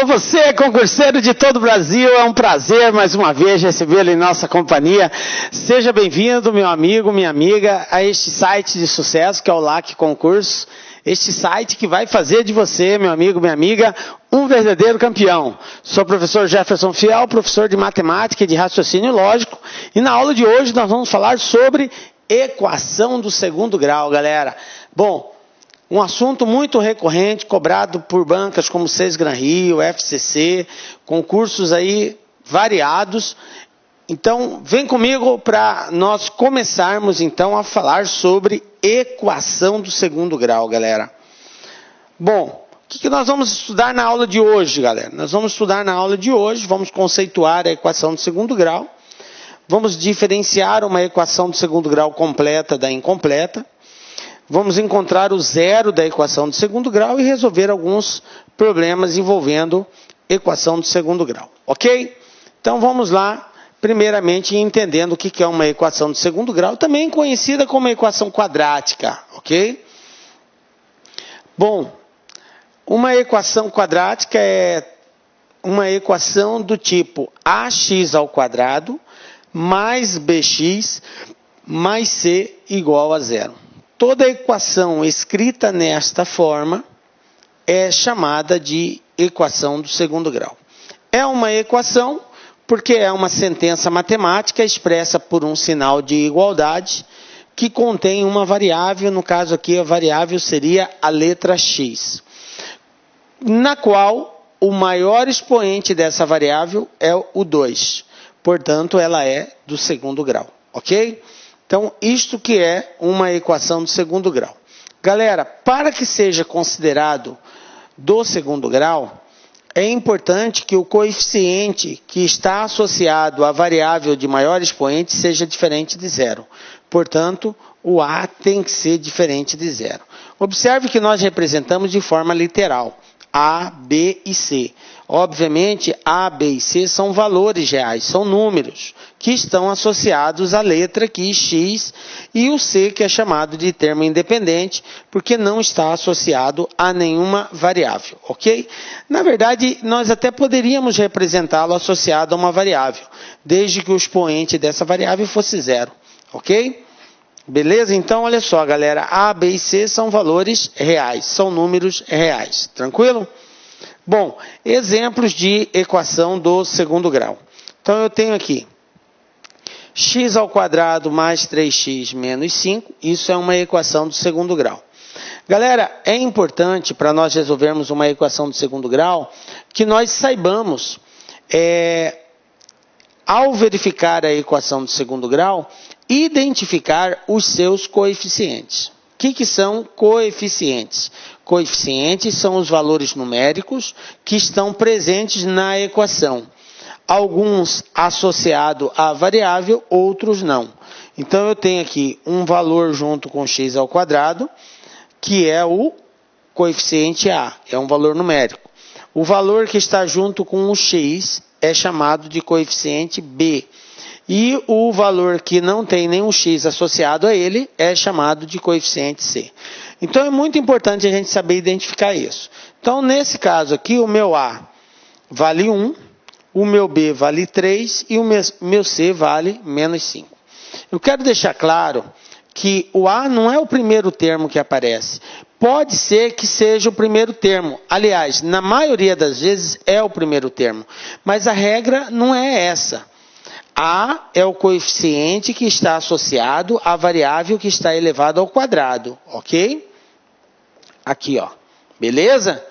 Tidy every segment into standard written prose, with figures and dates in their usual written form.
Você, concurseiro de todo o Brasil, é um prazer mais uma vez recebê-lo em nossa companhia. Seja bem-vindo, meu amigo, minha amiga, a este site de sucesso que é o LAC Concurso. Este site que vai fazer de você, meu amigo, minha amiga, um verdadeiro campeão. Sou o professor Jefferson Fiel, professor de matemática e de raciocínio lógico. E na aula de hoje nós vamos falar sobre equação do segundo grau, galera. Bom, um assunto muito recorrente, cobrado por bancas como Sesgran Rio, FCC, concursos aí variados. Então, vem comigo para nós começarmos então a falar sobre equação do segundo grau, galera. Bom, o que nós vamos estudar na aula de hoje, galera? Nós vamos estudar na aula de hoje, vamos conceituar a equação do segundo grau, vamos diferenciar uma equação do segundo grau completa da incompleta, vamos encontrar o zero da equação do segundo grau e resolver alguns problemas envolvendo equação do segundo grau, ok? Então vamos lá, primeiramente entendendo o que é uma equação do segundo grau, também conhecida como equação quadrática, ok? Bom, uma equação quadrática é uma equação do tipo ax ao quadrado mais bx mais c igual a zero. Toda equação escrita nesta forma é chamada de equação do segundo grau. É uma equação porque é uma sentença matemática expressa por um sinal de igualdade que contém uma variável, no caso aqui a variável seria a letra x, na qual o maior expoente dessa variável é o 2. Portanto, ela é do segundo grau, ok? Então, isto que é uma equação do segundo grau. Galera, para que seja considerado do segundo grau, é importante que o coeficiente que está associado à variável de maior expoente seja diferente de zero. Portanto, o A tem que ser diferente de zero. Observe que nós representamos de forma literal. A, B e C. Obviamente, A, B e C são valores reais, são números que estão associados à letra aqui, x, e o C, que é chamado de termo independente, porque não está associado a nenhuma variável, ok? Na verdade, nós até poderíamos representá-lo associado a uma variável, desde que o expoente dessa variável fosse zero, ok? Beleza? Então, olha só, galera, A, B e C são valores reais, são números reais. Tranquilo? Bom, exemplos de equação do segundo grau. Então, eu tenho aqui x ao quadrado mais 3x menos 5. Isso é uma equação do segundo grau. Galera, é importante para nós resolvermos uma equação do segundo grau que nós saibamos, ao verificar a equação do segundo grau, identificar os seus coeficientes. O que são coeficientes? Coeficientes são os valores numéricos que estão presentes na equação. Alguns associados à variável, outros não. Então, eu tenho aqui um valor junto com x ao quadrado, que é o coeficiente A, é um valor numérico. O valor que está junto com o x é chamado de coeficiente B. E o valor que não tem nenhum x associado a ele é chamado de coeficiente C. Então, é muito importante a gente saber identificar isso. Então, nesse caso aqui, o meu A vale 1, o meu B vale 3 e o meu C vale menos 5. Eu quero deixar claro que o A não é o primeiro termo que aparece. Pode ser que seja o primeiro termo. Aliás, na maioria das vezes é o primeiro termo. Mas a regra não é essa. A é o coeficiente que está associado à variável que está elevada ao quadrado, ok? Aqui, ó. Beleza?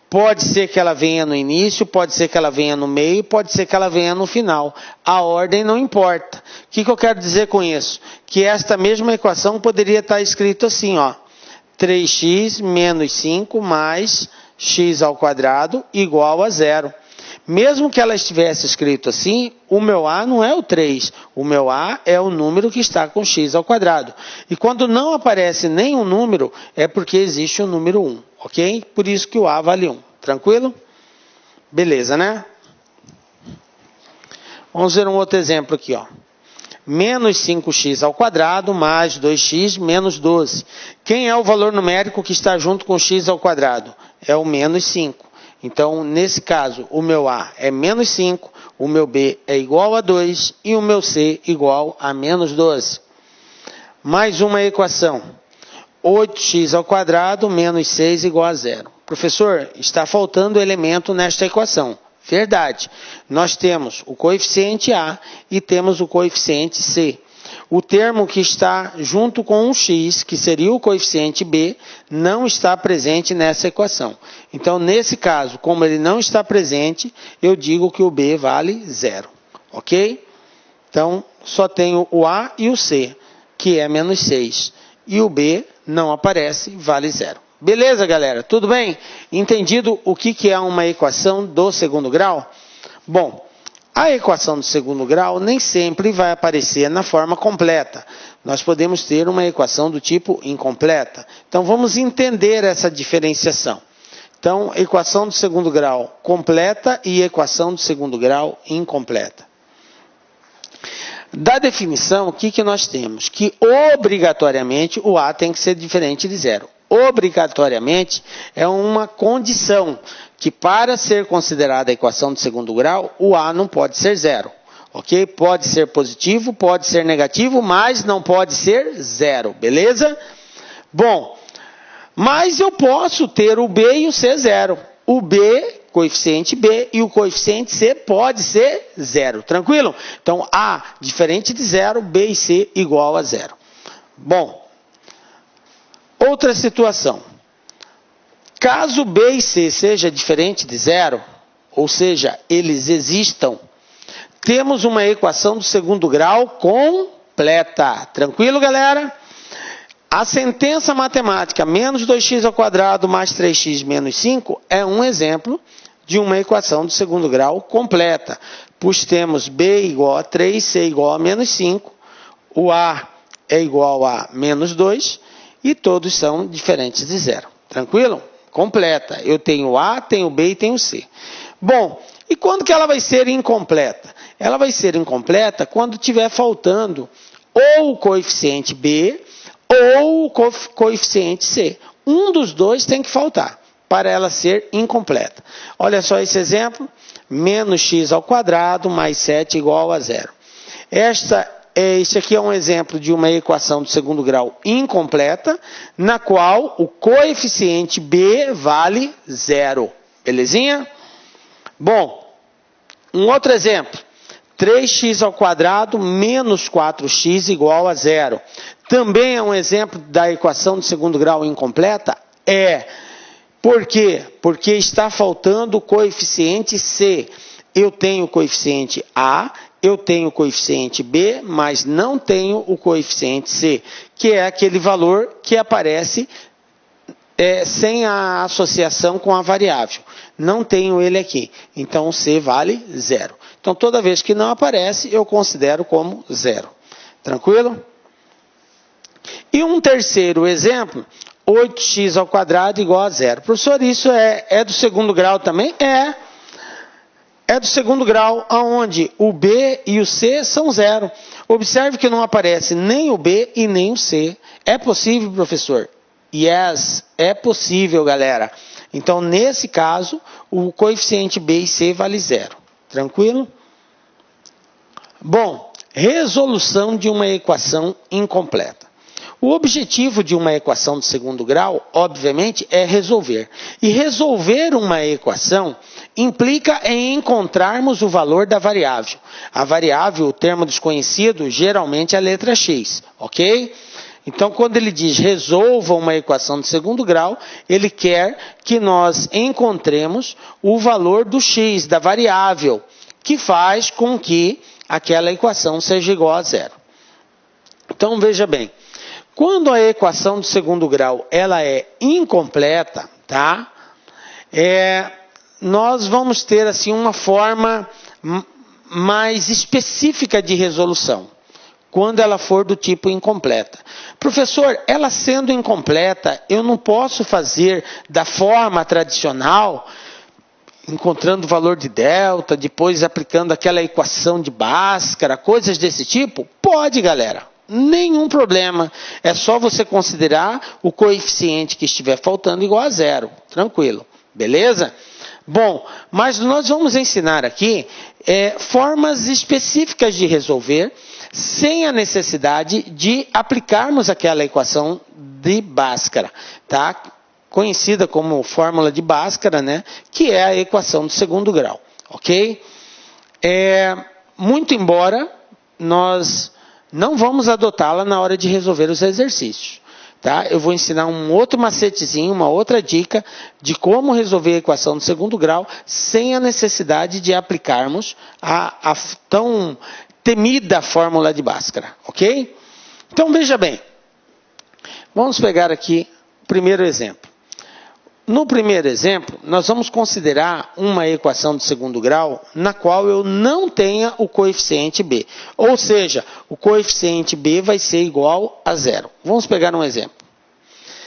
Pode ser que ela venha no início, pode ser que ela venha no meio, pode ser que ela venha no final. A ordem não importa. O que eu quero dizer com isso? Que esta mesma equação poderia estar escrito assim, ó. 3x menos 5 mais x ao quadrado igual a zero. Mesmo que ela estivesse escrito assim, o meu A não é o 3. O meu A é o número que está com x ao quadrado. E quando não aparece nenhum número, é porque existe o número 1. Ok? Por isso que o A vale 1. Tranquilo? Beleza, né? Vamos ver um outro exemplo aqui, ó. Menos 5x ao quadrado mais 2x menos 12. Quem é o valor numérico que está junto com x ao quadrado? É o menos 5. Então, nesse caso, o meu A é menos 5, o meu B é igual a 2 e o meu C igual a menos 12. Mais uma equação. 8x ao quadrado menos 6 igual a 0. Professor, está faltando elemento nesta equação. Verdade. Nós temos o coeficiente A e temos o coeficiente C. O termo que está junto com um x, que seria o coeficiente B, não está presente nessa equação. Então, nesse caso, como ele não está presente, eu digo que o B vale 0. Ok? Então, só tenho o A e o C, que é menos 6. E o B não aparece, vale 0. Beleza, galera? Tudo bem? Entendido o que é uma equação do segundo grau? Bom, a equação do segundo grau nem sempre vai aparecer na forma completa. Nós podemos ter uma equação do tipo incompleta. Então, vamos entender essa diferenciação. Então, equação do segundo grau completa e equação do segundo grau incompleta. Da definição, o que nós temos? Que obrigatoriamente o A tem que ser diferente de 0. Obrigatoriamente é uma condição que, para ser considerada a equação de segundo grau, o A não pode ser 0. Ok? Pode ser positivo, pode ser negativo, mas não pode ser 0. Beleza? Bom, mas eu posso ter o B e o C 0. O B, coeficiente B, e o coeficiente C pode ser 0. Tranquilo? Então, A diferente de 0, B e C igual a 0. Bom, outra situação. Caso B e C seja diferente de 0, ou seja, eles existam, temos uma equação do segundo grau completa. Tranquilo, galera? A sentença matemática menos 2x ao quadrado mais 3x menos 5 é um exemplo de uma equação do segundo grau completa, pois temos B igual a 3, C igual a menos 5, o A é igual a menos 2 e todos são diferentes de 0. Tranquilo? Completa. Eu tenho A, tenho B e tenho C. Bom, e quando que ela vai ser incompleta? Ela vai ser incompleta quando tiver faltando ou o coeficiente B ou o coeficiente C. Um dos dois tem que faltar para ela ser incompleta. Olha só esse exemplo. Menos x ao quadrado mais 7 igual a 0. Este aqui é um exemplo de uma equação do segundo grau incompleta, na qual o coeficiente B vale 0. Belezinha? Bom, um outro exemplo. 3x ao quadrado menos 4x igual a 0. Também é um exemplo da equação do segundo grau incompleta? É. Por quê? Porque está faltando o coeficiente C. Eu tenho o coeficiente A, eu tenho o coeficiente B, mas não tenho o coeficiente C, que é aquele valor que aparece sem a associação com a variável. Não tenho ele aqui. Então, C vale 0. Então, toda vez que não aparece, eu considero como 0. Tranquilo? E um terceiro exemplo, 8x ao quadrado igual a 0. Professor, isso é do segundo grau também? É do segundo grau, onde o B e o C são 0. Observe que não aparece nem o B e nem o C. É possível, professor? Yes, é possível, galera. Então, nesse caso, o coeficiente B e C vale 0. Tranquilo? Bom, resolução de uma equação incompleta. O objetivo de uma equação de segundo grau, obviamente, é resolver. E resolver uma equação implica em encontrarmos o valor da variável. A variável, o termo desconhecido, geralmente é a letra x, ok? Então, quando ele diz resolva uma equação de segundo grau, ele quer que nós encontremos o valor do x, da variável, que faz com que aquela equação seja igual a 0. Então, veja bem. Quando a equação de segundo grau ela é incompleta, tá? Nós vamos ter assim uma forma mais específica de resolução, quando ela for do tipo incompleta. Professor, ela sendo incompleta, eu não posso fazer da forma tradicional, encontrando o valor de delta, depois aplicando aquela equação de Bhaskara, coisas desse tipo? Pode, galera. Nenhum problema. É só você considerar o coeficiente que estiver faltando igual a 0. Tranquilo. Beleza? Bom, mas nós vamos ensinar aqui formas específicas de resolver sem a necessidade de aplicarmos aquela equação de Bhaskara, tá? Conhecida como fórmula de Bhaskara, né? Que é a equação do segundo grau, ok? Muito embora nós não vamos adotá-la na hora de resolver os exercícios. Tá? Eu vou ensinar um outro macetezinho, uma outra dica de como resolver a equação do segundo grau sem a necessidade de aplicarmos a tão temida fórmula de Bhaskara, ok? Então veja bem, vamos pegar aqui o primeiro exemplo. No primeiro exemplo, nós vamos considerar uma equação de segundo grau na qual eu não tenha o coeficiente b. Ou seja, o coeficiente b vai ser igual a zero. Vamos pegar um exemplo.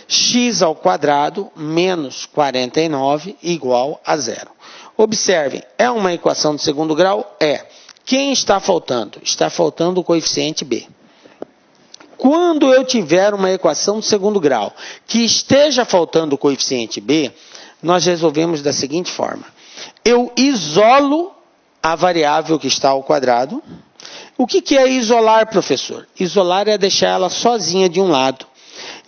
X ao quadrado menos 49 igual a zero. Observem, é uma equação de segundo grau? É. Quem está faltando? Está faltando o coeficiente b. Quando eu tiver uma equação de segundo grau que esteja faltando o coeficiente b, nós resolvemos da seguinte forma. Eu isolo a variável que está ao quadrado. O que é isolar, professor? Isolar é deixar ela sozinha de um lado.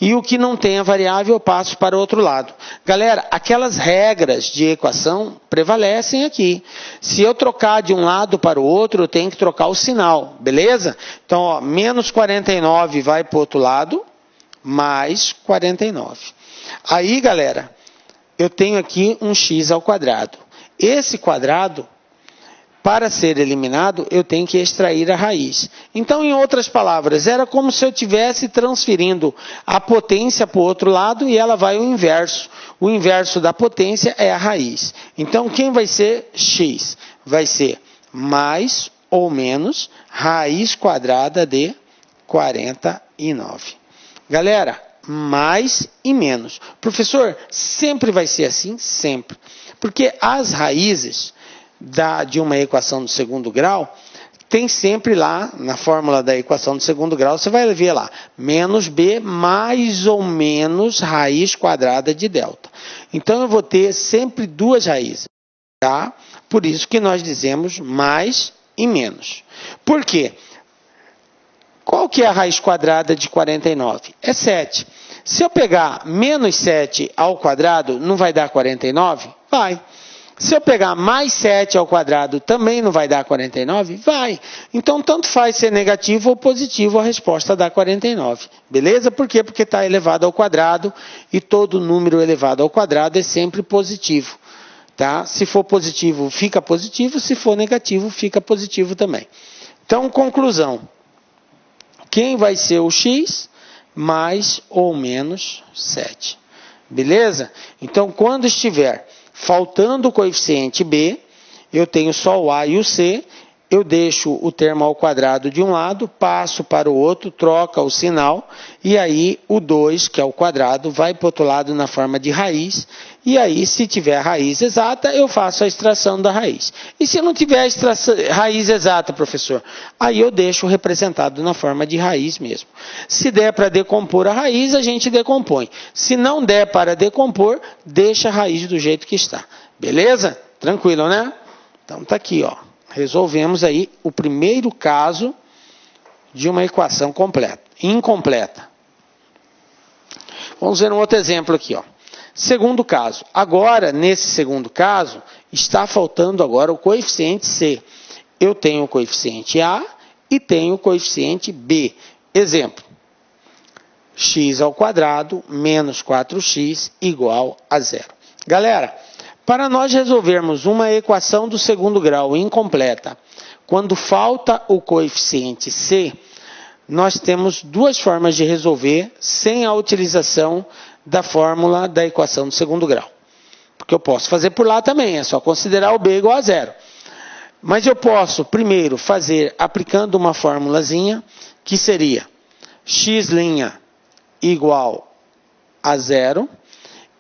E o que não tem a variável eu passo para o outro lado. Galera, aquelas regras de equação prevalecem aqui. Se eu trocar de um lado para o outro, eu tenho que trocar o sinal, beleza? Então, ó, menos 49 vai para o outro lado, mais 49. Aí, galera, eu tenho aqui um x ao quadrado. Esse quadrado, para ser eliminado, eu tenho que extrair a raiz. Então, em outras palavras, era como se eu estivesse transferindo a potência para o outro lado e ela vai ao inverso. O inverso da potência é a raiz. Então, quem vai ser x? Vai ser mais ou menos raiz quadrada de 49. Galera, mais e menos. Professor, sempre vai ser assim? Sempre. Porque as raízes de uma equação do segundo grau, tem sempre lá, na fórmula da equação do segundo grau, você vai ver lá, menos b mais ou menos raiz quadrada de delta. Então, eu vou ter sempre duas raízes, tá? Por isso que nós dizemos mais e menos. Por quê? Qual que é a raiz quadrada de 49? É 7. Se eu pegar menos 7 ao quadrado, não vai dar 49? Vai. Se eu pegar mais 7 ao quadrado, também não vai dar 49? Vai. Então, tanto faz ser negativo ou positivo, a resposta dá 49. Beleza? Por quê? Porque está elevado ao quadrado e todo número elevado ao quadrado é sempre positivo. Tá? Se for positivo, fica positivo. Se for negativo, fica positivo também. Então, conclusão. Quem vai ser o x? Mais ou menos 7. Beleza? Então, quando estiver faltando o coeficiente b, eu tenho só o a e o c, eu deixo o termo ao quadrado de um lado, passo para o outro, troca o sinal, e aí o 2, que é o quadrado, vai para o outro lado na forma de raiz, e aí se tiver raiz exata, eu faço a extração da raiz. E se não tiver raiz exata, professor, aí eu deixo representado na forma de raiz mesmo. Se der para decompor a raiz, a gente decompõe. Se não der para decompor, deixa a raiz do jeito que está. Beleza? Tranquilo, né? Então tá aqui, ó. Resolvemos aí o primeiro caso de uma equação incompleta. Vamos ver um outro exemplo aqui, ó. Segundo caso. Agora, nesse segundo caso, está faltando agora o coeficiente C. Eu tenho o coeficiente A e tenho o coeficiente B. Exemplo. X ao quadrado menos 4x igual a zero. Galera, para nós resolvermos uma equação do segundo grau incompleta, quando falta o coeficiente C, nós temos duas formas de resolver sem a utilização da fórmula da equação do segundo grau. Porque eu posso fazer por lá também, é só considerar o B igual a zero. Mas eu posso, primeiro, fazer aplicando uma formulazinha, que seria x' igual a zero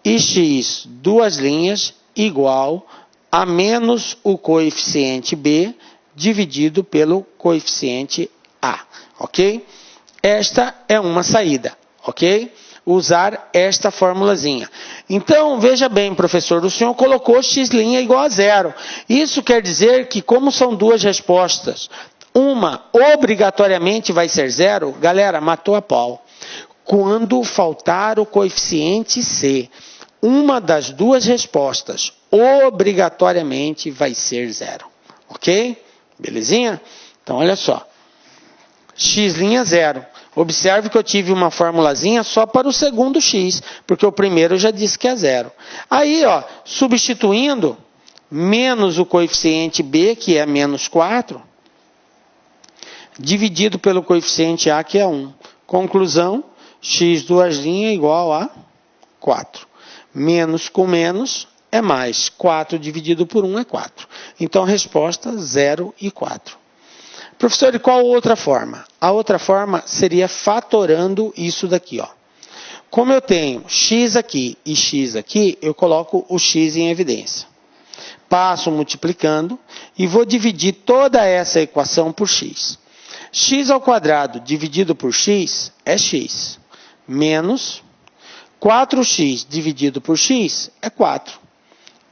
e x, duas linhas, igual a menos o coeficiente B dividido pelo coeficiente A, ok? Esta é uma saída, ok? usar esta formulazinha. Então, veja bem, professor, o senhor colocou x' igual a zero. Isso quer dizer que, como são duas respostas, uma obrigatoriamente vai ser zero, galera, matou a pau. Quando faltar o coeficiente C, uma das duas respostas obrigatoriamente vai ser zero. Ok? Belezinha? Então, olha só. X' zero. Observe que eu tive uma formulazinha só para o segundo x, porque o primeiro eu já disse que é zero. Aí, ó, substituindo, menos o coeficiente b, que é menos 4, dividido pelo coeficiente a, que é 1. Conclusão, x duas linhas igual a 4. Menos com menos é mais. 4 dividido por 1 é 4. Então, a resposta 0 e 4. Professor, e qual outra forma? A outra forma seria fatorando isso daqui, ó. Como eu tenho x aqui e x aqui, eu coloco o x em evidência. Passo multiplicando e vou dividir toda essa equação por x. X ao quadrado dividido por x é x. Menos 4x dividido por x é 4.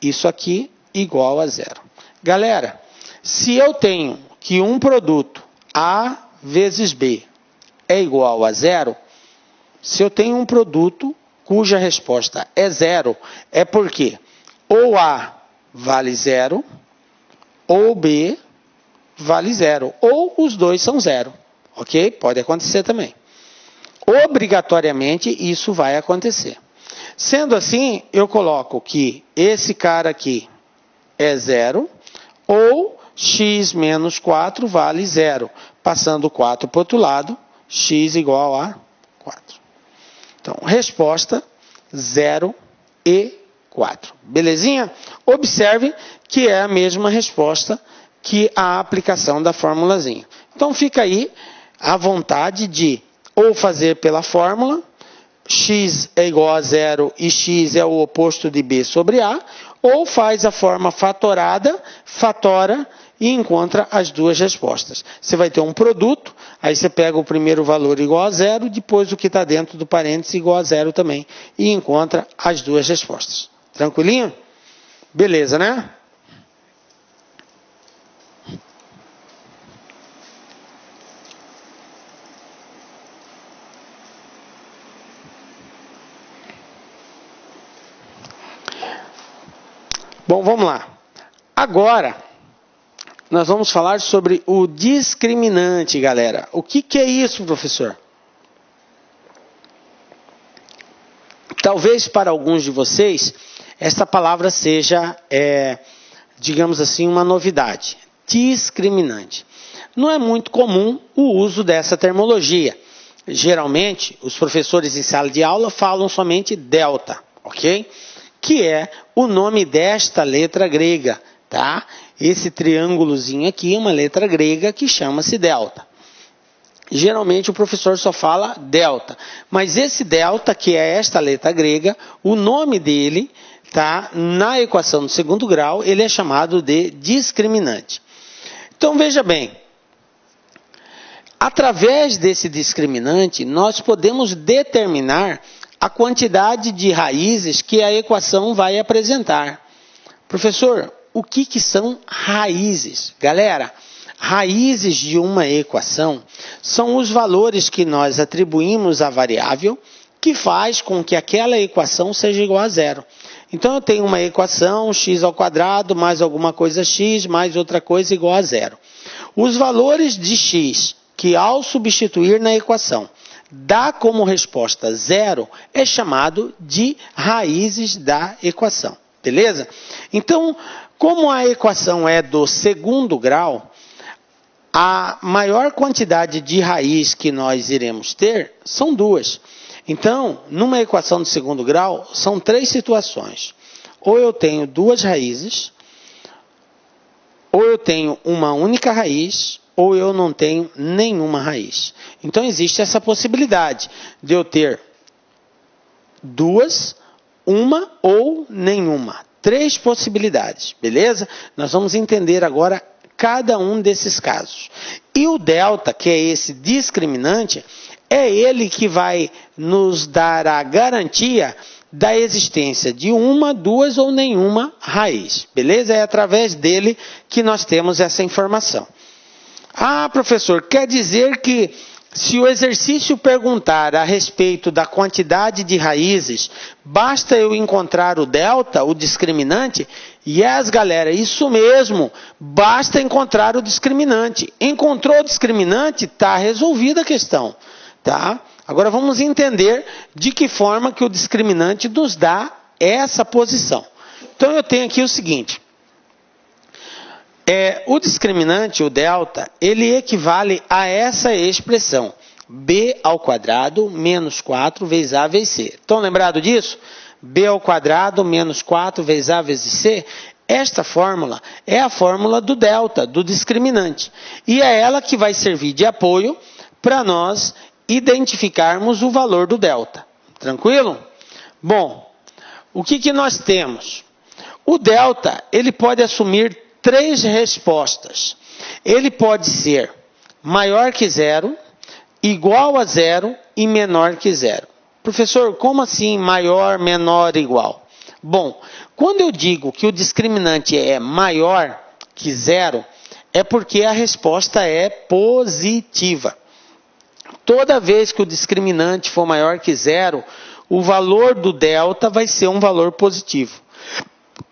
Isso aqui igual a zero. Galera, se eu tenho que um produto A vezes B é igual a zero, se eu tenho um produto cuja resposta é zero, é porque ou A vale zero, ou B vale zero, ou os dois são zero, ok? Pode acontecer também. Obrigatoriamente isso vai acontecer. Sendo assim, eu coloco que esse cara aqui é zero, ou x menos 4 vale zero. Passando 4 para o outro lado, x igual a 4. Então, resposta 0 e 4. Belezinha? Observe que é a mesma resposta que a aplicação da formulazinha. Então, fica aí à vontade de ou fazer pela fórmula, x é igual a zero e x é o oposto de b sobre a, ou faz a forma fatorada, fatora e encontra as duas respostas. Você vai ter um produto, aí você pega o primeiro valor igual a zero, depois o que está dentro do parênteses igual a zero também, e encontra as duas respostas. Tranquilinho? Beleza, né? Bom, vamos lá. Agora, nós vamos falar sobre o discriminante, galera. O que é isso, professor? Talvez para alguns de vocês, essa palavra seja, digamos assim, uma novidade. Discriminante. Não é muito comum o uso dessa terminologia. Geralmente, os professores em sala de aula falam somente delta, ok? Que é o nome desta letra grega, tá? Esse triângulozinho aqui é uma letra grega que chama-se delta. Geralmente o professor só fala delta, mas esse delta, que é esta letra grega, o nome dele, tá? Na equação do segundo grau, ele é chamado de discriminante. Então veja bem, através desse discriminante, nós podemos determinar a quantidade de raízes que a equação vai apresentar. Professor, o que são raízes? Galera, raízes de uma equação são os valores que nós atribuímos à variável que faz com que aquela equação seja igual a zero. Então, eu tenho uma equação x ao quadrado mais alguma coisa x mais outra coisa igual a zero. Os valores de x que, ao substituir na equação, dá como resposta zero, é chamado de raízes da equação. Beleza? Então, como a equação é do segundo grau, a maior quantidade de raiz que nós iremos ter são duas. Então, numa equação do segundo grau, são três situações. Ou eu tenho duas raízes, ou eu tenho uma única raiz, ou eu não tenho nenhuma raiz. Então, existe essa possibilidade de eu ter duas, uma ou nenhuma. Três possibilidades, beleza? Nós vamos entender agora cada um desses casos. E o delta, que é esse discriminante, é ele que vai nos dar a garantia da existência de uma, duas ou nenhuma raiz. Beleza? É através dele que nós temos essa informação. Ah, professor, quer dizer que se o exercício perguntar a respeito da quantidade de raízes, basta eu encontrar o delta, o discriminante? Yes, galera, isso mesmo. Basta encontrar o discriminante. Encontrou o discriminante, está resolvida a questão. Tá? Agora vamos entender de que forma que o discriminante nos dá essa posição. Então eu tenho aqui o seguinte. O discriminante, o delta, ele equivale a essa expressão. B ao quadrado menos 4 vezes A vezes C. Estão lembrados disso? B ao quadrado menos 4 vezes A vezes C. Esta fórmula é a fórmula do delta, do discriminante. E é ela que vai servir de apoio para nós identificarmos o valor do delta. Tranquilo? Bom, o que nós temos? O delta, ele pode assumir 3 respostas. Ele pode ser maior que 0, igual a 0 e menor que 0. Professor, como assim maior, menor, igual? Bom, quando eu digo que o discriminante é maior que 0, é porque a resposta é positiva. Toda vez que o discriminante for maior que 0, o valor do delta vai ser um valor positivo.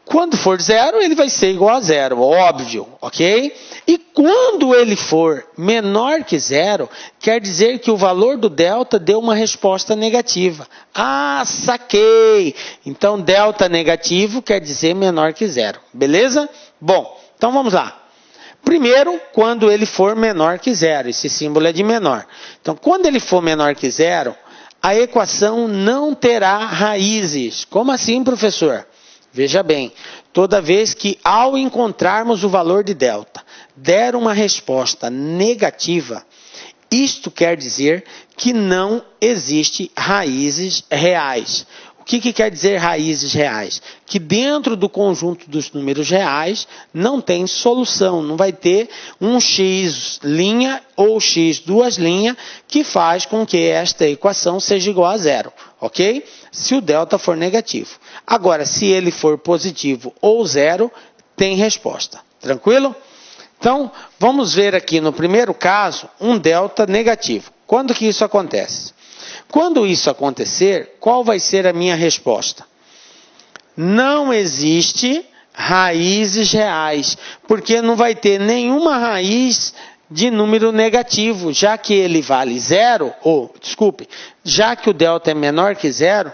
Quando for 0, ele vai ser igual a 0, óbvio, ok? E quando ele for menor que 0, quer dizer que o valor do delta deu uma resposta negativa. Ah, saquei! Então, delta negativo quer dizer menor que 0, beleza? Bom, então vamos lá. Primeiro, quando ele for menor que 0, esse símbolo é de menor. Então, quando ele for menor que 0, a equação não terá raízes. Como assim, professor? Veja bem, toda vez que ao encontrarmos o valor de delta, der uma resposta negativa, isto quer dizer que não existe raízes reais. O que quer dizer raízes reais? Que dentro do conjunto dos números reais não tem solução, não vai ter um x' ou x duas linhas que faz com que esta equação seja igual a 0, ok? Se o delta for negativo. Agora, se ele for positivo ou 0, tem resposta. Tranquilo? Então, vamos ver aqui no primeiro caso um delta negativo. Quando que isso acontece? Quando isso acontecer, qual vai ser a minha resposta? Não existe raízes reais, porque não vai ter nenhuma raiz de número negativo, já que ele vale 0, já que o delta é menor que 0,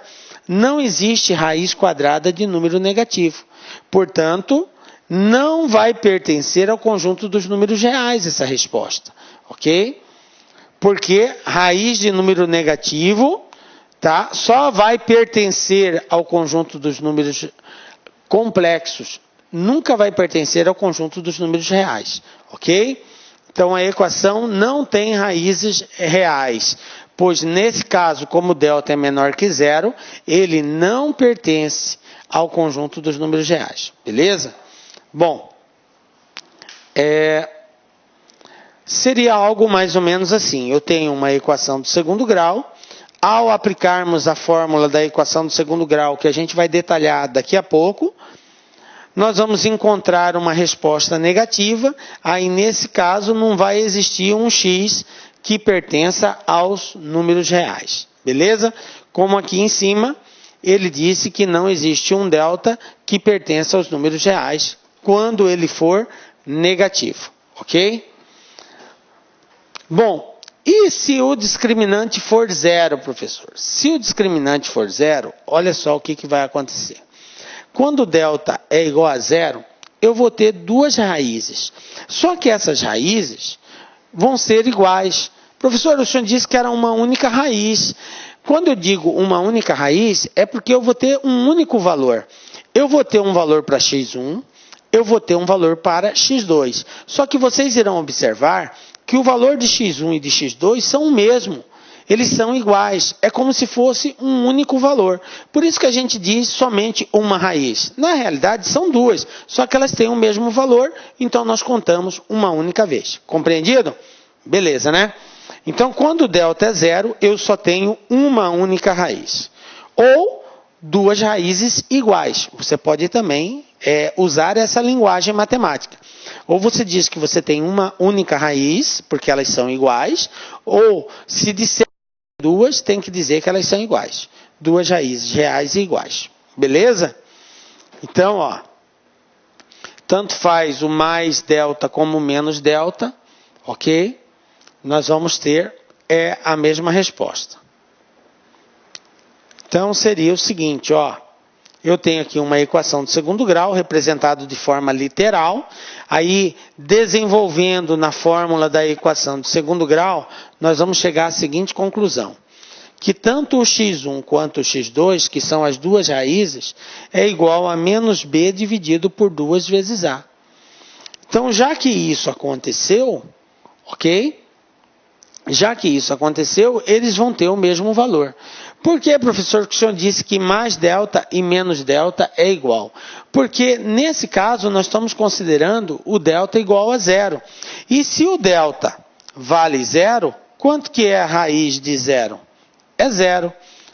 não existe raiz quadrada de número negativo. Portanto, não vai pertencer ao conjunto dos números reais essa resposta, ok? Porque raiz de número negativo, tá, só vai pertencer ao conjunto dos números complexos, nunca vai pertencer ao conjunto dos números reais, ok? Então, a equação não tem raízes reais, pois nesse caso, como o delta é menor que 0, ele não pertence ao conjunto dos números reais, beleza? Bom, seria algo mais ou menos assim. Eu tenho uma equação do segundo grau. Ao aplicarmos a fórmula da equação do segundo grau, que a gente vai detalhar daqui a pouco, nós vamos encontrar uma resposta negativa. Aí, nesse caso, não vai existir um x que pertença aos números reais. Beleza? Como aqui em cima, ele disse que não existe um delta que pertença aos números reais quando ele for negativo. Ok? Bom, e se o discriminante for 0, professor? Se o discriminante for 0, olha só o que vai acontecer. Quando o delta é igual a 0, eu vou ter duas raízes. Só que essas raízes vão ser iguais. Professor, o senhor disse que era uma única raiz. Quando eu digo uma única raiz, é porque eu vou ter um único valor. Eu vou ter um valor para x1, eu vou ter um valor para x2. Só que vocês irão observar que o valor de x1 e de x2 são o mesmo. Eles são iguais. É como se fosse um único valor. Por isso que a gente diz somente uma raiz. Na realidade, são duas. Só que elas têm o mesmo valor, então nós contamos uma única vez. Compreendido? Beleza, né? Então, quando delta é zero, eu só tenho uma única raiz. Ou duas raízes iguais. Você pode também usar essa linguagem matemática. Ou você diz que você tem uma única raiz, porque elas são iguais, ou se disser duas, tem que dizer que elas são iguais. Duas raízes reais e iguais. Beleza? Então, ó, tanto faz o mais delta como o menos delta, ok? Nós vamos ter a mesma resposta. Então, seria o seguinte, ó. Eu tenho aqui uma equação de segundo grau, representado de forma literal. Aí, desenvolvendo na fórmula da equação de segundo grau, nós vamos chegar à seguinte conclusão. Que tanto o x1 quanto o x2, que são as duas raízes, é igual a menos b dividido por 2 vezes a. Então, já que isso aconteceu, ok? Já que isso aconteceu, eles vão ter o mesmo valor. Por que, professor, que o senhor disse que mais delta e menos delta é igual? Porque, nesse caso, nós estamos considerando o delta igual a zero. E se o delta vale zero, quanto que é a raiz de zero? É zero.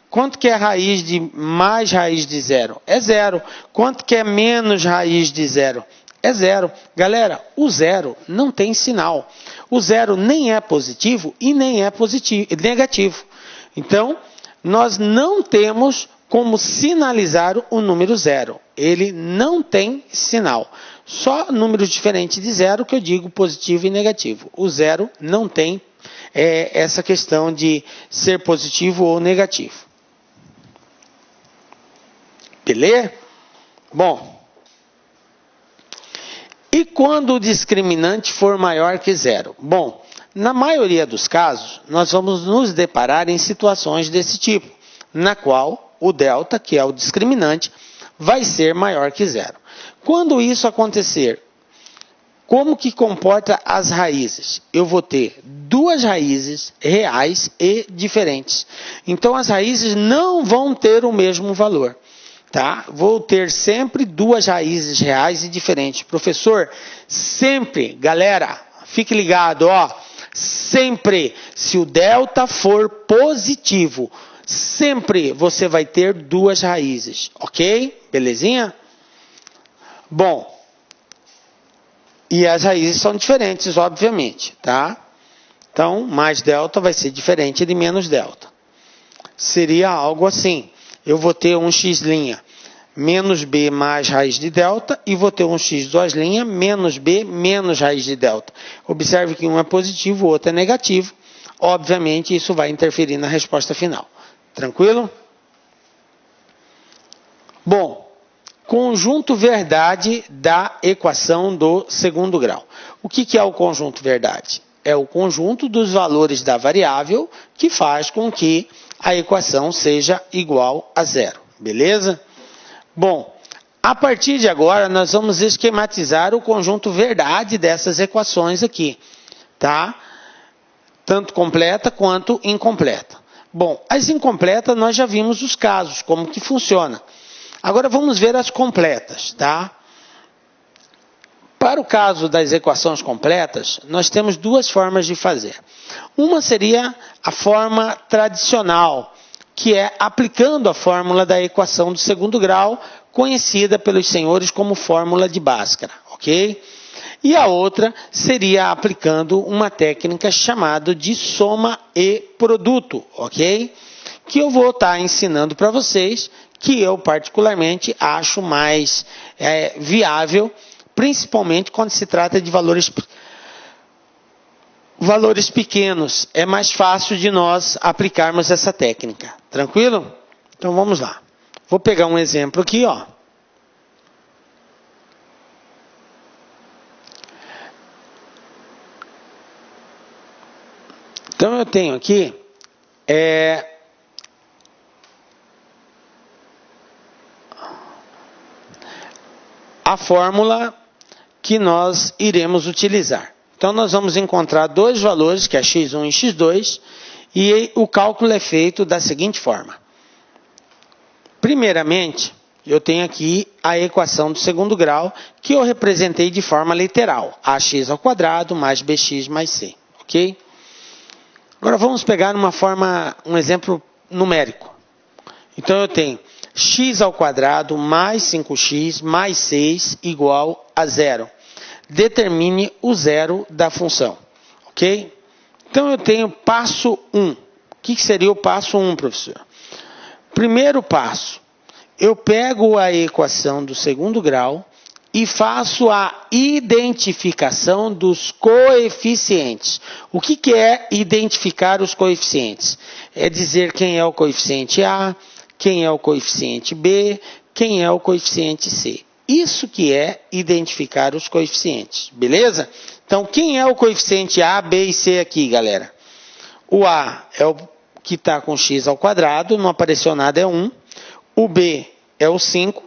Quanto que é a raiz de mais raiz de zero? É zero. Quanto que é menos raiz de zero? É zero. Galera, o zero não tem sinal. O zero nem é positivo e nem é negativo. Então, nós não temos como sinalizar o número zero. Ele não tem sinal. Só números diferentes de zero que eu digo positivo e negativo. O zero não tem essa questão de ser positivo ou negativo. Beleza? Bom. E quando o discriminante for maior que zero? Bom, na maioria dos casos, nós vamos nos deparar em situações desse tipo, na qual o delta, que é o discriminante, vai ser maior que zero. Quando isso acontecer, como que comporta as raízes? Eu vou ter duas raízes reais e diferentes. Então, as raízes não vão ter o mesmo valor. Tá? Vou ter sempre duas raízes reais e diferentes. Professor, sempre, galera, fique ligado, ó. Sempre, se o delta for positivo, sempre você vai ter duas raízes, ok? Belezinha? Bom, e as raízes são diferentes, obviamente, tá? Então, mais delta vai ser diferente de menos delta. Seria algo assim. Eu vou ter um x' menos b mais raiz de delta e vou ter um x2' menos b menos raiz de delta. Observe que um é positivo, o outro é negativo. Obviamente, isso vai interferir na resposta final. Tranquilo? Bom, conjunto verdade da equação do segundo grau. O que é o conjunto verdade? É o conjunto dos valores da variável que faz com que a equação seja igual a zero. Beleza? Bom, a partir de agora nós vamos esquematizar o conjunto verdade dessas equações aqui, tá? Tanto completa quanto incompleta. Bom, as incompletas nós já vimos os casos, como que funciona. Agora vamos ver as completas, tá? Para o caso das equações completas, nós temos duas formas de fazer. Uma seria a forma tradicional, que é aplicando a fórmula da equação do segundo grau, conhecida pelos senhores como fórmula de Bhaskara, ok? E a outra seria aplicando uma técnica chamada de soma e produto, ok? Que eu vou estar ensinando para vocês, que eu particularmente acho mais viável, principalmente quando se trata de valores pequenos. É mais fácil de nós aplicarmos essa técnica. Tranquilo? Então vamos lá. Vou pegar um exemplo aqui, ó. Então eu tenho aqui a fórmula que nós iremos utilizar. Então, nós vamos encontrar dois valores, que é x1 e x2, e o cálculo é feito da seguinte forma. Primeiramente, eu tenho aqui a equação do segundo grau, que eu representei de forma literal. Ax² mais bx mais c, ok? Agora vamos pegar um exemplo numérico. Então eu tenho x ao quadrado mais 5x mais 6 igual a 0. Determine o zero da função. Ok? Então eu tenho passo 1. O que seria o passo 1, professor? Primeiro passo, eu pego a equação do segundo grau e faço a identificação dos coeficientes. O que é identificar os coeficientes? É dizer quem é o coeficiente A, quem é o coeficiente B, quem é o coeficiente C. Isso que é identificar os coeficientes, beleza? Então, quem é o coeficiente A, B e C aqui, galera? O A é o que está com x ao quadrado, não apareceu nada, é 1. O B é o 5.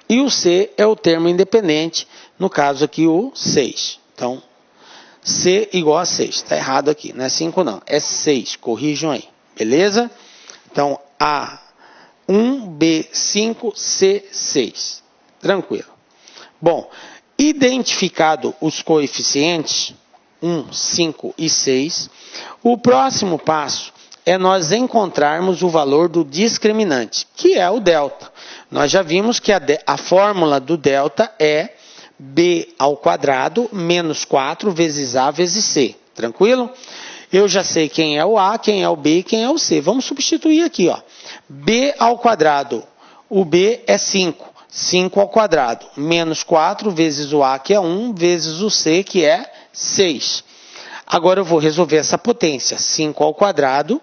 E o C é o termo independente, no caso aqui o 6. Então, C igual a 6. Está errado aqui, não é 5 não, é 6. Corrijam aí, beleza? Então, A 1, B 5, C 6. Tranquilo. Bom, identificado os coeficientes 1, 5 e 6, o próximo passo é nós encontrarmos o valor do discriminante, que é o delta. Nós já vimos que a fórmula do delta é b ao quadrado menos 4 vezes a vezes c. Tranquilo? Eu já sei quem é o a, quem é o b e quem é o c. Vamos substituir aqui, ó. B ao quadrado. O b é 5. 5 ao quadrado. Menos 4 vezes o a, que é 1, vezes o c, que é 6. Agora eu vou resolver essa potência. 5 ao quadrado,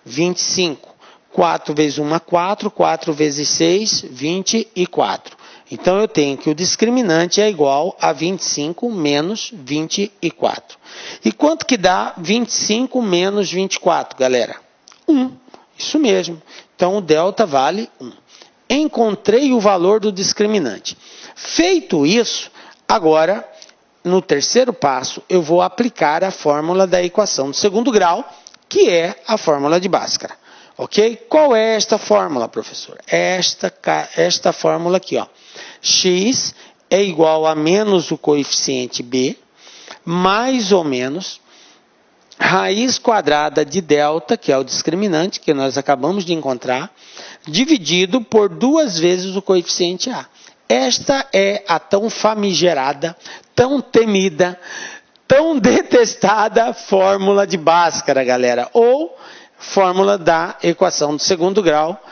25. 4 vezes 1 é 4, 4 vezes 6, 24. Então eu tenho que o discriminante é igual a 25 menos 24. E quanto que dá 25 menos 24, galera? 1. Isso mesmo. Então o delta vale 1. Encontrei o valor do discriminante. Feito isso, agora, no terceiro passo, eu vou aplicar a fórmula da equação do segundo grau, que é a fórmula de Bhaskara. Ok? Qual é esta fórmula, professor? Esta fórmula aqui, ó. X é igual a menos o coeficiente b, mais ou menos raiz quadrada de delta, que é o discriminante, que nós acabamos de encontrar, dividido por 2 vezes o coeficiente a. Esta é a tão famigerada, tão temida, tão detestada fórmula de Bhaskara, galera, ou fórmula da equação do segundo grau,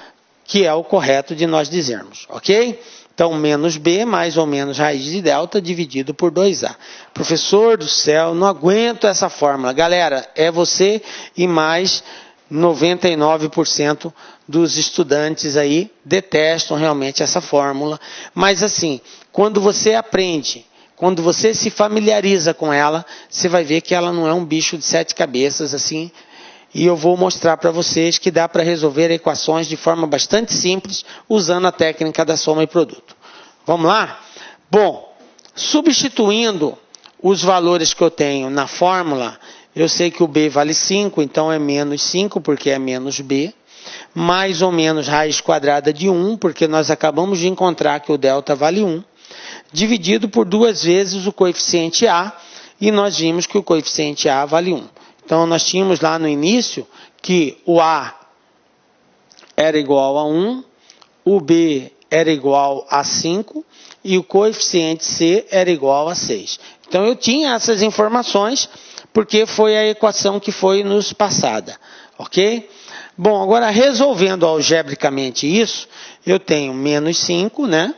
que é o correto de nós dizermos, ok? Então, menos b mais ou menos raiz de delta dividido por 2a. Professor do céu, não aguento essa fórmula. Galera, é você e mais 99% dos estudantes aí detestam realmente essa fórmula. Mas assim, quando você aprende, quando você se familiariza com ela, você vai ver que ela não é um bicho de 7 cabeças assim. E eu vou mostrar para vocês que dá para resolver equações de forma bastante simples, usando a técnica da soma e produto. Vamos lá? Bom, substituindo os valores que eu tenho na fórmula, eu sei que o b vale 5, então é menos 5, porque é menos b. Mais ou menos raiz quadrada de 1, porque nós acabamos de encontrar que o delta vale 1. Dividido por 2 vezes o coeficiente a, e nós vimos que o coeficiente a vale 1. Então, nós tínhamos lá no início que o A era igual a 1, o B era igual a 5 e o coeficiente C era igual a 6. Então, eu tinha essas informações porque foi a equação que foi nos passada, ok? Bom, agora resolvendo algebricamente isso, eu tenho menos 5, né?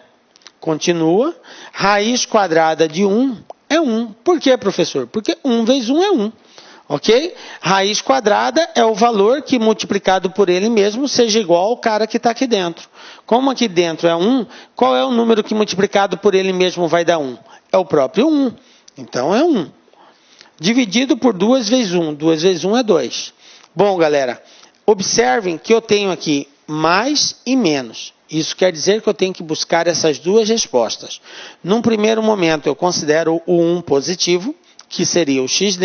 Continua. Raiz quadrada de 1 é 1. Por quê, professor? Porque 1 vezes 1 é 1. Ok? Raiz quadrada é o valor que multiplicado por ele mesmo seja igual ao cara que está aqui dentro. Como aqui dentro é 1, qual é o número que multiplicado por ele mesmo vai dar 1? É o próprio 1. Então é 1. Dividido por 2 vezes 1. 2 vezes 1 é 2. Bom, galera, observem que eu tenho aqui mais e menos. Isso quer dizer que eu tenho que buscar essas duas respostas. Num primeiro momento eu considero o 1 positivo, que seria o x'.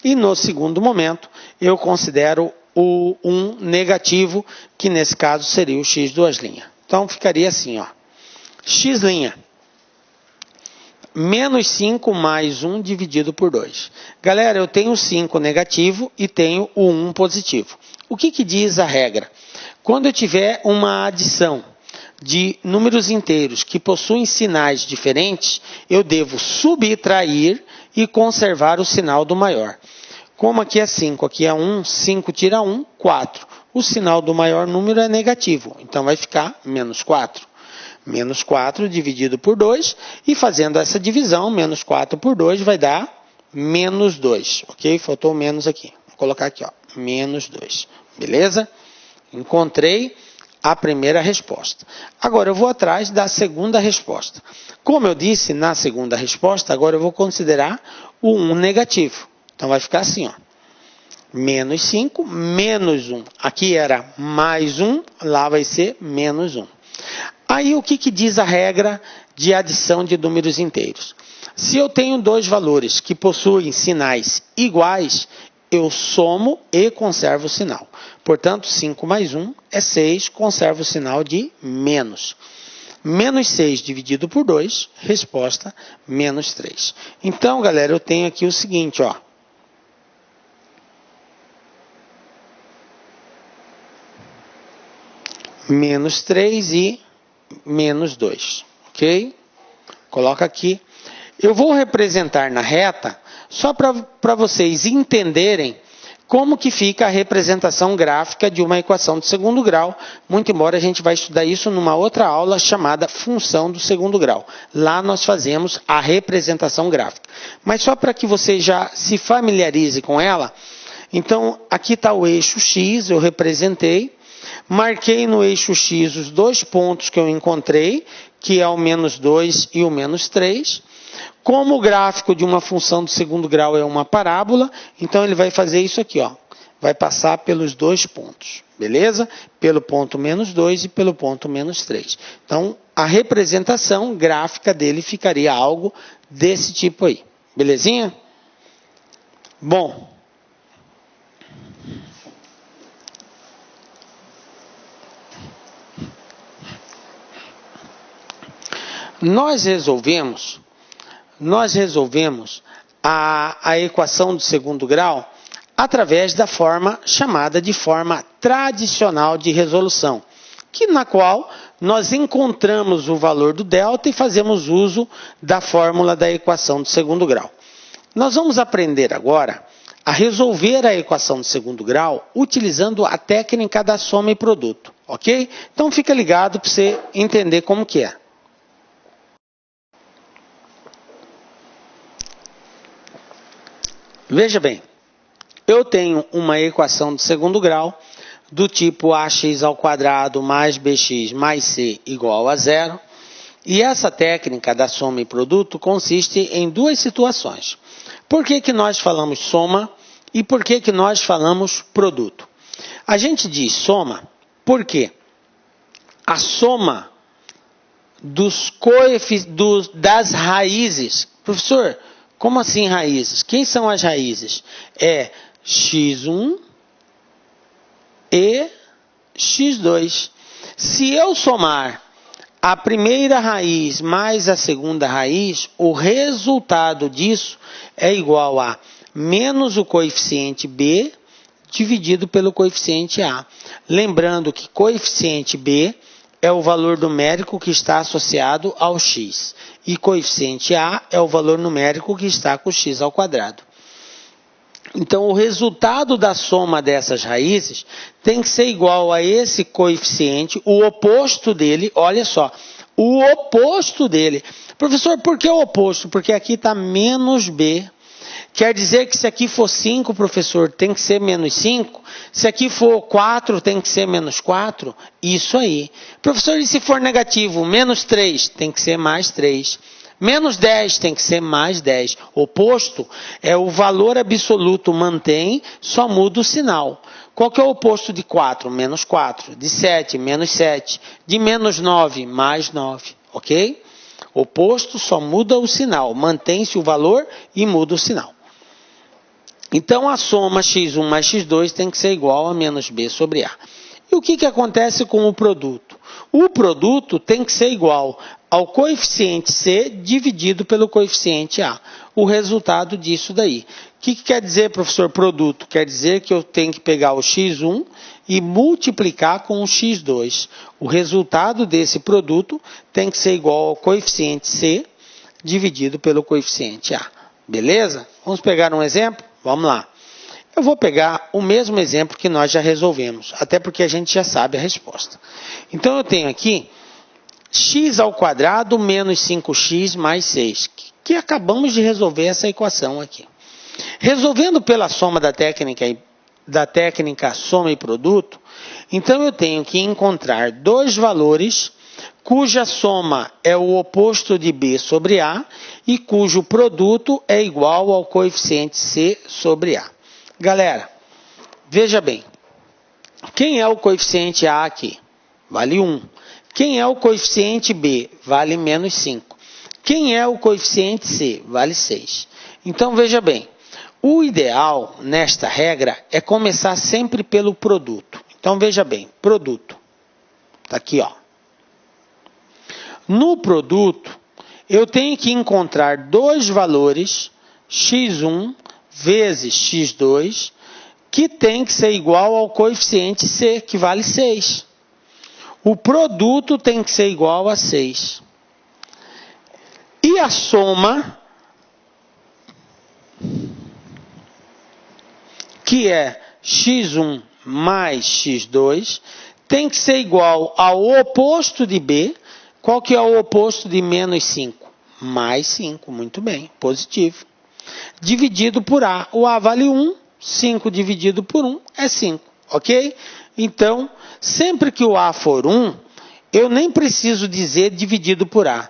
E no segundo momento, eu considero o 1 negativo, que nesse caso seria o x'. Então, ficaria assim, ó. X'. menos 5 mais 1 dividido por 2. Galera, eu tenho 5 negativo e tenho o 1 positivo. O que diz a regra? Quando eu tiver uma adição de números inteiros que possuem sinais diferentes, eu devo subtrair e conservar o sinal do maior. Como aqui é 5, aqui é 1, 5 tira 1, 4. O sinal do maior número é negativo, então vai ficar menos 4. Menos 4 dividido por 2, e fazendo essa divisão, menos 4 por 2 vai dar menos 2, ok? Faltou menos aqui. Vou colocar aqui, ó, menos 2, beleza? Encontrei a primeira resposta. Agora eu vou atrás da segunda resposta. Como eu disse, na segunda resposta, agora eu vou considerar o 1 negativo. Então vai ficar assim, ó. Menos 5, menos 1. Aqui era mais 1, lá vai ser menos 1. Aí o que diz a regra de adição de números inteiros? Se eu tenho dois valores que possuem sinais iguais, eu somo e conservo o sinal. Portanto, 5 mais 1 é 6, conservo o sinal de menos. Menos 6 dividido por 2, resposta, menos 3. Então, galera, eu tenho aqui o seguinte, ó. Menos 3 e menos 2, ok? Coloca aqui. Eu vou representar na reta, só para vocês entenderem como que fica a representação gráfica de uma equação de segundo grau, muito embora a gente vai estudar isso numa outra aula chamada função do segundo grau. Lá nós fazemos a representação gráfica. Mas só para que você já se familiarize com ela, então aqui está o eixo X, eu representei, marquei no eixo X os dois pontos que eu encontrei, que é o menos 2 e o menos 3. Como o gráfico de uma função do segundo grau é uma parábola, então ele vai fazer isso aqui, ó. Vai passar pelos dois pontos, beleza? Pelo ponto menos 2 e pelo ponto menos 3. Então, a representação gráfica dele ficaria algo desse tipo aí, belezinha? Bom, nós resolvemos a equação do segundo grau através da forma chamada de forma tradicional de resolução, na qual nós encontramos o valor do delta e fazemos uso da fórmula da equação do segundo grau. Nós vamos aprender agora a resolver a equação do segundo grau utilizando a técnica da soma e produto, ok? Então fica ligado para você entender como que é. Veja bem, eu tenho uma equação de segundo grau do tipo ax ao quadrado mais bx mais c igual a 0. E essa técnica da soma e produto consiste em duas situações. Por que nós falamos soma e por que nós falamos produto? A gente diz soma porque a soma das raízes... Professor, como assim raízes? Quem são as raízes? É x1 e x2. Se eu somar a primeira raiz mais a segunda raiz, o resultado disso é igual a menos o coeficiente b dividido pelo coeficiente a. Lembrando que coeficiente b é o valor numérico que está associado ao x. E coeficiente a é o valor numérico que está com x ao quadrado. Então, o resultado da soma dessas raízes tem que ser igual a esse coeficiente, o oposto dele, olha só, o oposto dele. Professor, por que o oposto? Porque aqui está menos b. Quer dizer que se aqui for 5, professor, tem que ser menos 5? Se aqui for 4, tem que ser menos 4? Isso aí. Professor, e se for negativo? Menos 3, tem que ser mais 3. Menos 10 tem que ser mais 10. Oposto é o valor absoluto mantém, só muda o sinal. Qual que é o oposto de 4? Menos 4. De 7, menos 7. De menos 9, mais 9. Ok? Oposto só muda o sinal. Mantém-se o valor e muda o sinal. Então, a soma x1 mais x2 tem que ser igual a menos b sobre a. E o que acontece com o produto? O produto tem que ser igual ao coeficiente C dividido pelo coeficiente A. O resultado disso daí. O que quer dizer, professor, produto? Quer dizer que eu tenho que pegar o x1 e multiplicar com o x2. O resultado desse produto tem que ser igual ao coeficiente C dividido pelo coeficiente A. Beleza? Vamos pegar um exemplo? Vamos lá. Eu vou pegar o mesmo exemplo que nós já resolvemos, até porque a gente já sabe a resposta. Então, eu tenho aqui x ao quadrado menos 5x mais 6, que acabamos de resolver essa equação aqui. Resolvendo pela soma da técnica soma e produto, então eu tenho que encontrar dois valores cuja soma é o oposto de B sobre A e cujo produto é igual ao coeficiente C sobre A. Galera, veja bem, quem é o coeficiente A aqui? Vale 1. Quem é o coeficiente B? Vale menos 5. Quem é o coeficiente C? Vale 6. Então, veja bem, o ideal nesta regra é começar sempre pelo produto. Então, veja bem, produto. Está aqui, ó. No produto, eu tenho que encontrar dois valores, x1 vezes x2, que tem que ser igual ao coeficiente C, que vale 6. O produto tem que ser igual a 6. E a soma, que é x1 mais x2, tem que ser igual ao oposto de B. Qual que é o oposto de menos 5? Mais 5, muito bem, positivo. Dividido por A. O A vale 1, 5 dividido por 1 é 5, ok? Então, sempre que o A for 1, eu nem preciso dizer dividido por A.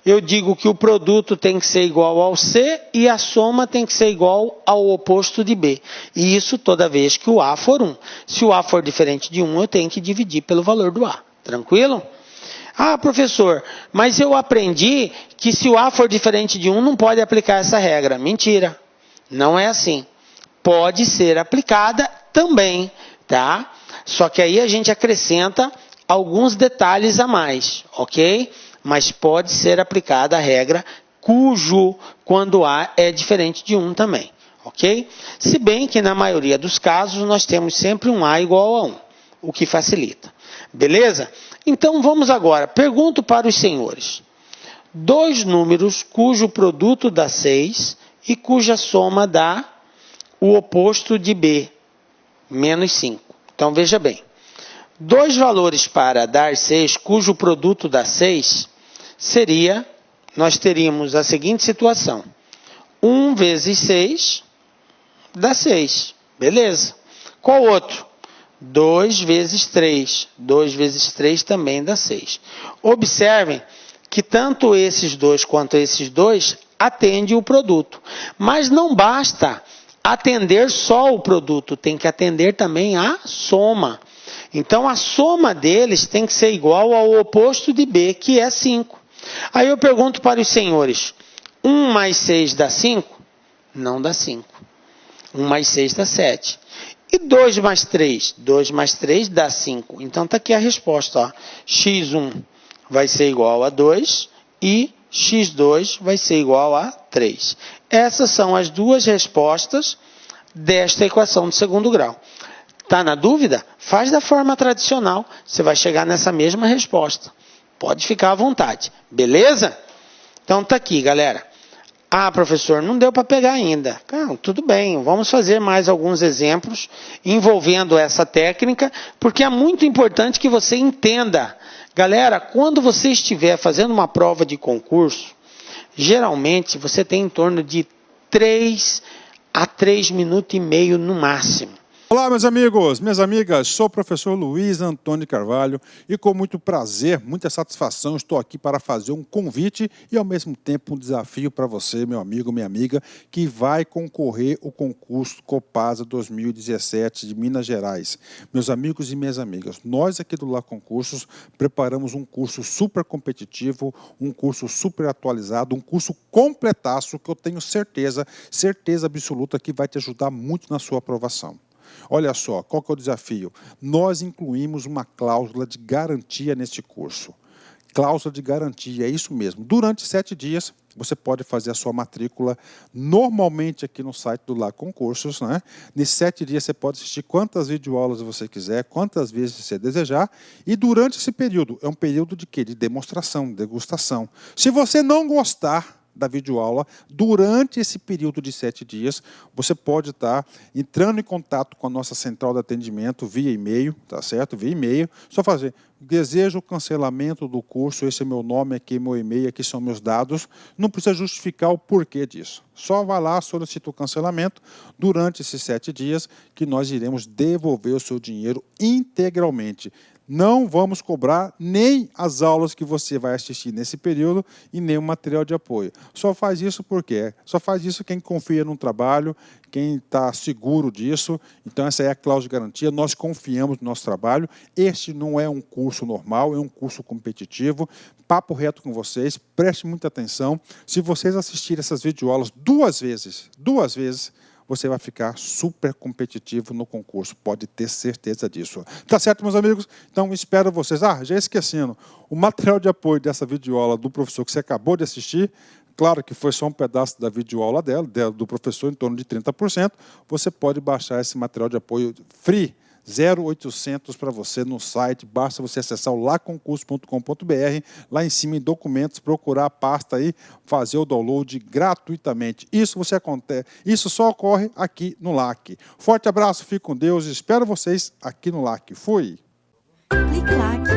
Eu digo que o produto tem que ser igual ao C e a soma tem que ser igual ao oposto de B. E isso toda vez que o A for 1. Se o A for diferente de 1, eu tenho que dividir pelo valor do A. Tranquilo? Ah, professor, mas eu aprendi que se o A for diferente de 1, não pode aplicar essa regra. Mentira. Não é assim. Pode ser aplicada também, tá? Só que aí a gente acrescenta alguns detalhes a mais, ok? Mas pode ser aplicada a regra quando A é diferente de 1 também, ok? Se bem que na maioria dos casos nós temos sempre um A igual a 1, o que facilita. Beleza? Então vamos agora, pergunto para os senhores. Dois números cujo produto dá 6 e cuja soma dá o oposto de B, menos 5. Então veja bem, dois valores para dar 6 cujo produto dá 6 seria, nós teríamos a seguinte situação. 1 vezes 6 dá 6, beleza. Qual outro? 2 vezes 3. 2 vezes 3 também dá 6. Observem que tanto esses dois quanto esses dois atendem o produto. Mas não basta atender só o produto, tem que atender também a soma. Então, a soma deles tem que ser igual ao oposto de B, que é 5. Aí eu pergunto para os senhores, 1 mais 6 dá 5? Não dá 5. 1 mais 6 dá 7. E 2 mais 3? 2 mais 3 dá 5. Então, está aqui a resposta. Ó. x1 vai ser igual a 2 e x2 vai ser igual a 3. Essas são as duas respostas desta equação do segundo grau. Está na dúvida? Faz da forma tradicional. Você vai chegar nessa mesma resposta. Pode ficar à vontade. Beleza? Então, está aqui, galera. Ah, professor, não deu para pegar ainda. Não, tudo bem, vamos fazer mais alguns exemplos envolvendo essa técnica, porque é muito importante que você entenda. Galera, quando você estiver fazendo uma prova de concurso, geralmente você tem em torno de 3 a 3 minutos e meio no máximo. Olá, meus amigos, minhas amigas, sou o professor Luiz Antônio Carvalho e com muito prazer, muita satisfação, estou aqui para fazer um convite e ao mesmo tempo um desafio para você, meu amigo, minha amiga, que vai concorrer ao concurso Copasa 2017 de Minas Gerais. Meus amigos e minhas amigas, nós aqui do Lá Concursos preparamos um curso super competitivo, um curso super atualizado, um curso completaço que eu tenho certeza absoluta que vai te ajudar muito na sua aprovação. Olha só, qual que é o desafio? Nós incluímos uma cláusula de garantia neste curso. Cláusula de garantia, é isso mesmo. Durante 7 dias, você pode fazer a sua matrícula normalmente aqui no site do Lag Concursos, né? Nesses 7 dias você pode assistir quantas videoaulas você quiser, quantas vezes você desejar. E durante esse período, é um período de quê? De demonstração, degustação. Se você não gostar da videoaula, durante esse período de 7 dias, você pode estar entrando em contato com a nossa central de atendimento via e-mail, tá certo? Via e-mail, só fazer, desejo o cancelamento do curso, esse é meu nome, aqui é meu e-mail, aqui são meus dados, não precisa justificar o porquê disso. Só vai lá, solicita o cancelamento durante esses 7 dias, que nós iremos devolver o seu dinheiro integralmente. Não vamos cobrar nem as aulas que você vai assistir nesse período e nem o material de apoio. Só faz isso por quê? Só faz isso quem confia no trabalho, quem está seguro disso. Então, essa é a cláusula de garantia. Nós confiamos no nosso trabalho. Este não é um curso normal, é um curso competitivo. Papo reto com vocês, preste muita atenção. Se vocês assistirem essas videoaulas 2 vezes, você vai ficar super competitivo no concurso, pode ter certeza disso. Tá certo, meus amigos? Então, espero vocês. Já esquecendo, o material de apoio dessa videoaula do professor que você acabou de assistir, claro que foi só um pedaço da videoaula do professor, em torno de 30%, você pode baixar esse material de apoio free, 0800 para você no site, basta você acessar o lagconcurso.com.br, lá em cima em documentos, procurar a pasta aí, fazer o download gratuitamente. Isso só ocorre aqui no LAC. Forte abraço, fique com Deus, espero vocês aqui no LAC. Fui! Clique LAC.